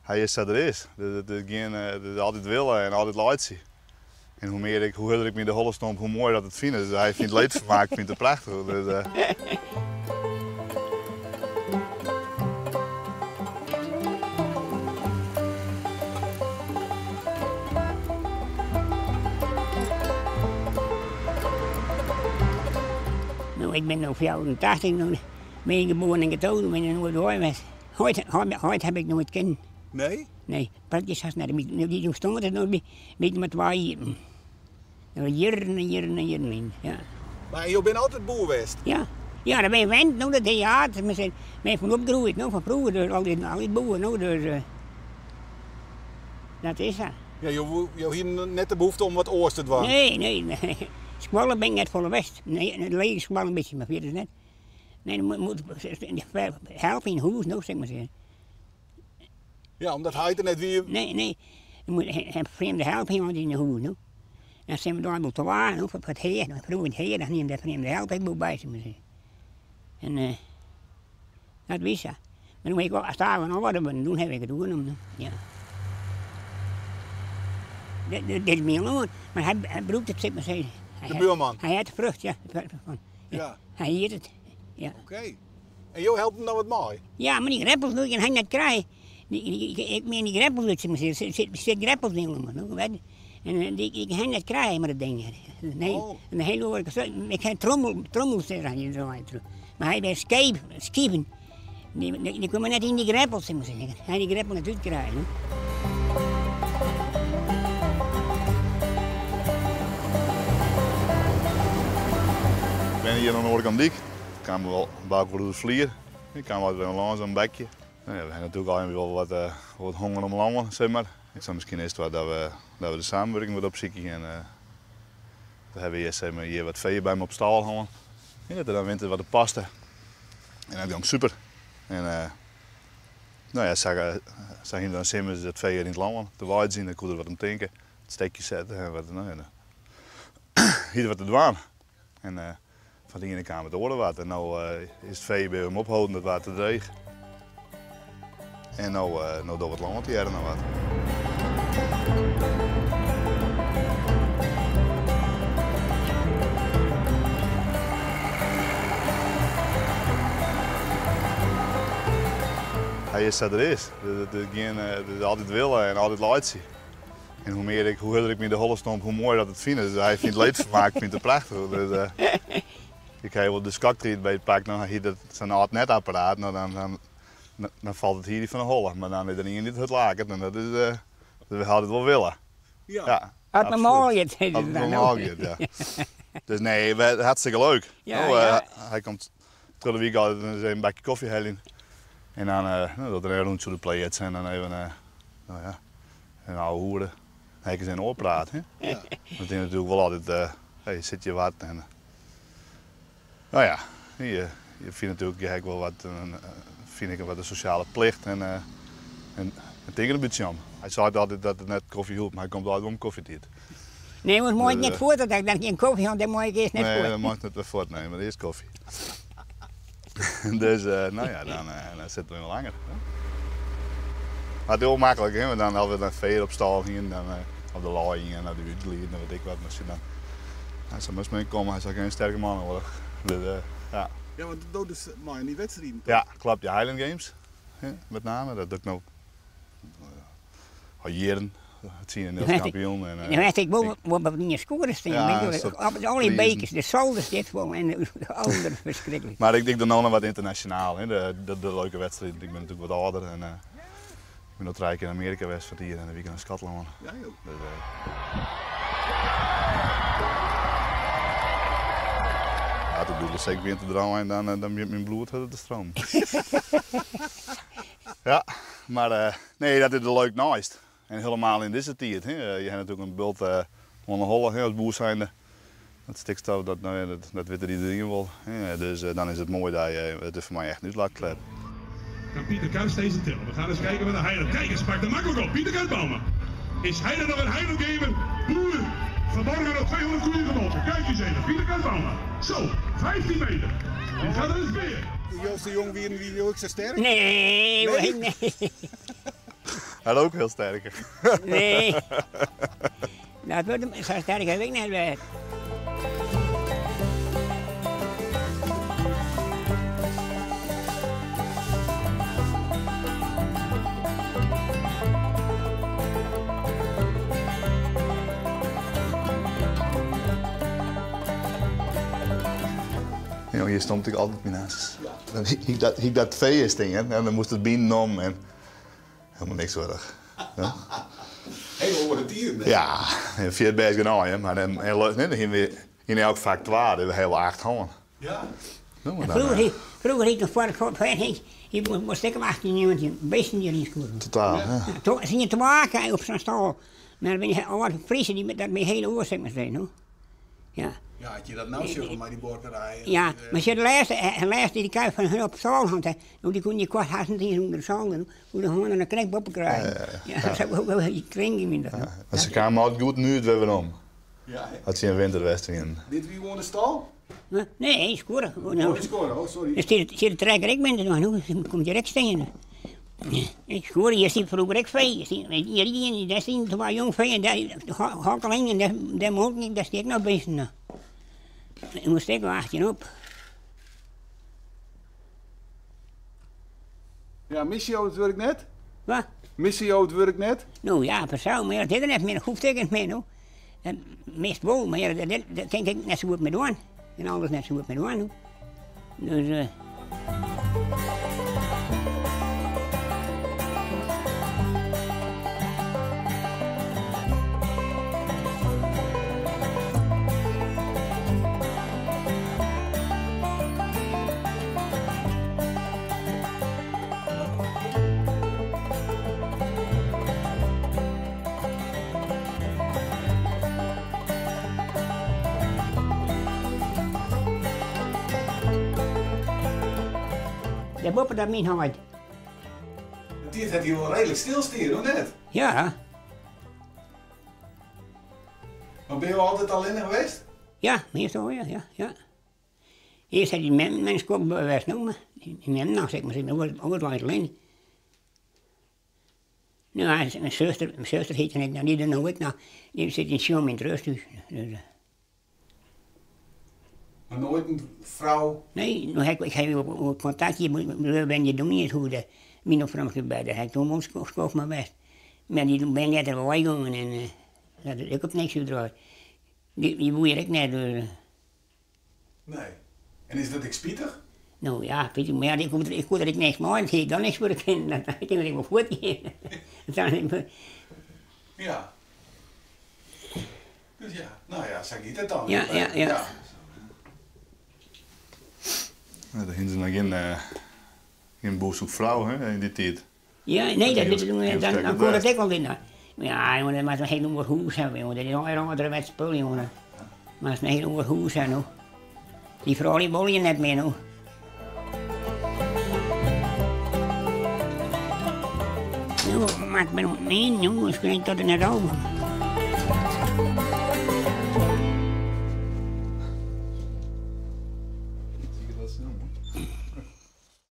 hij is dat er is. Dat is altijd willen en altijd leid zien. En hoe harder ik me in de holle stomp, hoe mooier dat het vindt. Dus hij vindt het leedvermaak, vindt het prachtig. Dus, Nou, ik ben nu 84, nu ben ik geboren en getogen, ben ik nooit geweest. Ooit heb ik nooit kennen. Nee? Nee, praktisch had net die stond het nog met met twee eten. Nou, jaren, ja. Maar je bent altijd boer geweest? Ja. Ja, dat ben je gewend, nou, dat deed je hard. Maar ben van opgegroeid, nou, van vroeger, dus altijd boeren, nou, dus... dat is dat. Ja, je had net de behoefte om wat oors te doen. Nee. Squallen ben ik net volle west. Nee, het lege squallen een beetje, maar verder net. Nee, dan moet helpen in huis, nou, zeg maar zeggen. Ja, omdat hij er net weer... Nee. Je moet vreemde helpen iemand in de huis, nou. Dan zijn we daar moeten waren, nou, voor het heer. Vroeger het heer, dan neemt dat vreemde helpen bij, zeg maar zeggen. En dat wist dat. Maar toen heb ik als daar nog wat we doen, heb ik het doen. Ja. Dat is meer gewoon, maar hij broekt het, zeg maar zeggen. De buurman? Hij had de vrucht, ja. Ja. Hij eet het. Ja. Oké. En jou helpt hem dan wat mooi? Ja, maar die greppels doe ik en hij net krijgen. Ik meen die greppels, zeg maar zeggen. Er zit greppels in, man. En ik ga net krijgen met dat ding. En de hele oorlog, ik heb trommels erin zo uit. Maar hij bij schieven. Die komen net in die greppels, zeg maar zeggen. Hij die greppels net uitkrijgen. Ik ben hier aan de Oorkandiek. Ik kwam wel buiten door de vlier. Ik kwam uit een langzaam bekje. Nou ja, we hebben natuurlijk al wel wat honger om landen, zeg maar. Ik zou misschien eerst wat dat we de samenwerking wat opzoeken. En we hebben eerst zeg maar, hier wat vee bij me op stal hangen. En dat er dan winter wat de paste. En dat ging super. En nou ja, zag je dan Simmers dat vee in het land te waard zien. Dan kon er wat om tanken, het steekje zetten en wat. Nou, hier wat te doen. En van die in de kamer te horen wat. En nu is het vee bij hem ophouden, dat water dreig. En nu door het land hier nog wat. Hij is dat er is. Dat is altijd willen en altijd leid zien. En hoe harder ik me in de holle stomp, hoe mooier dat het vindt. Dus hij vindt het leedvermaak, vindt het prachtig. Dus, ik heb wel de skaktriet bij het pak, dan hier dat zo'n oud netapparaat, nou, dan valt het hier van de holle. Maar dan is er niet het laken en dat is, we hadden het wel willen. Ja. Had me mooi het. Had me mooi ja. Dus nee, hartstikke leuk. Hij komt terug de week altijd een bakje koffie halen. En dan dat er een rondje de play zijn en dan even nou ja, een oude hoeren. Hij kan zijn oor praten. Ja. Dat is natuurlijk wel altijd, hey, zit je wat en nou ja, je vindt natuurlijk wel wat, vind ik wat een sociale plicht en het ding een beetje om. Hij zei altijd dat het net koffie hielp, maar hij komt altijd om koffie te eten. Nee, maar mooi net voor dat ik geen koffie had, dan moet ik eerst net voor. Nee, dat mag net voor nemen, maar eerst koffie. Dus nou ja, dan zitten we wel langer. Maar het is heel makkelijk, hè? Want dan hadden we dan veer op stal hier, dan op de laai en naar de uitlieden en weet ik wat. Hij zou maar mee komen, hij zou geen sterke man worden. Dus, ja. Ja, want dat is maar in die wedstrijden. Ja, klopt. Ja, Highland Games, met name. Dat doe ik nou al jaren. Het zien in de kampioen. En dan weet ik wel wat in je scoren staan. Ja, al die bekers, de zolders dit gewoon en de andere verschrikkelijk. Maar ik denk dan nog wat internationaal, hè. De leuke wedstrijden. Ik ben natuurlijk wat ouder en ik ben nog 3 keer in Amerika geweest van hier en een weekend in Schotland. Ja, joh. Dus, ja, toen doe ik zeker weer te draaien en dan begint mijn bloed te stromen. Ja, maar nee, dat is de leuk naast. En helemaal in deze tijd. Je hebt natuurlijk een bult onder hollen als boer zijnde. Dat stikstof, dat weet iedereen wel. Dus dan is het mooi dat je het voor mij echt niet laat kleden. Kan Pieter Kuijs deze tillen? We gaan eens kijken wat de Heiland. Kijk eens, pak de makkelijk op. Pieter Kuijsbouwman. Is hij er nog een Heiland gamer? Boer! Verborgen op 200 koeien genoten. Kijk eens even, Pieter Kuijsbouwman. Zo, 15 meter. En gaat er eens weer. Joost de Jong wie ook zo sterk? Nee. Hij is ook heel sterk. Nee. Dat wordt hem zo sterk als ik net weet. Ja, hier stond ik altijd naast. Dan hiek dat feest in en dan moest het binnen om en helemaal niks zorg. Ja. Heel over de dieren. Ja, 4 best genoeg, maar dan gingen we in elk vak 2, dat we heel 8 honden. Ja. Vroeger ik nog voor het je moest ik 18 jaar beesten die erin scoren. Totaal, ja. Toen zie je te maken op zo'n stal. Maar dan ben je al vriezen die met dat met hele oor zeg maar zijn, hoor. Ja. Ja, had je dat nou zeggen, maar die borderij. Ja, maar als je de laatste die kuif van hun op stal had, die kon je kort haast niet onder de zaal doen, hoe de honden een knek boppen krijgen. Ja, dat is ook wel een kring in dat. Als ze kwamen altijd goed nu het weer om. Ja, Als ze in winterwesten. dit wie woont de stal? Nee, scoren. Oh, scoren, oh sorry. Dus de trekker ik ben er dan, dan komt direct staan. Ik scoorde, je ziet vroeger ik vee. Hier, daar zien toch wel jong vee en daar hakkeling en daar moet ik, daar steek ik nog beesten. Ik moest ik wachten op. Ja, missie het werk net? Wat? Missie het werk net? Nou ja, persoon, maar dit is net meer, hoeft ik niet meer, nou. Dat meest wel, maar ja, dat denk ik net zo goed met doen. En alles net zo goed met doen, dus de boppen dat mijn houdt. Dit had hij wel redelijk stilstieren, of net? Ja, Maar ben je wel altijd alleen geweest? ja, meestal ja. Eerst had die mensen ook bewijs noemen. Die mensen nou zeg maar, dat wordt wel alleen. Nou, mijn zuster heet het, nou, die er nou ook, nou, die zit in Sjom in het rusthuis. Dus, Maar nooit een vrouw? nee, nou, ik heb op contact hier, ben je doen niet hoe de min of meer bij de hek, toen moest ik maar best. Maar die ben net er wel weggegaan en dat ik op niks gedraaid. Die boeien ik net door. Nee. En is dat expietig? Nou ja, weet je, maar ja, ik kon er niks maken, ik dan niks voor de kinderen, dat kan ik wel voortgeven. Ja. Dus ja, nou ja, zeg je het dan? Ja. Ja, dan hadden ze nog geen boerzoekvrouw in die tijd. Ja, nee, dan kon het ik. ook wel in. Ja, jongen, dat was een heel ander huis hebben, jongen. Dat is een heel andere wedspel, jongen. Maar het is een heel ander huis, hè, nou. Die vrouw die wil je net meer, nou. Nou, maak me nog niet, jongens, ik weet dat het net over.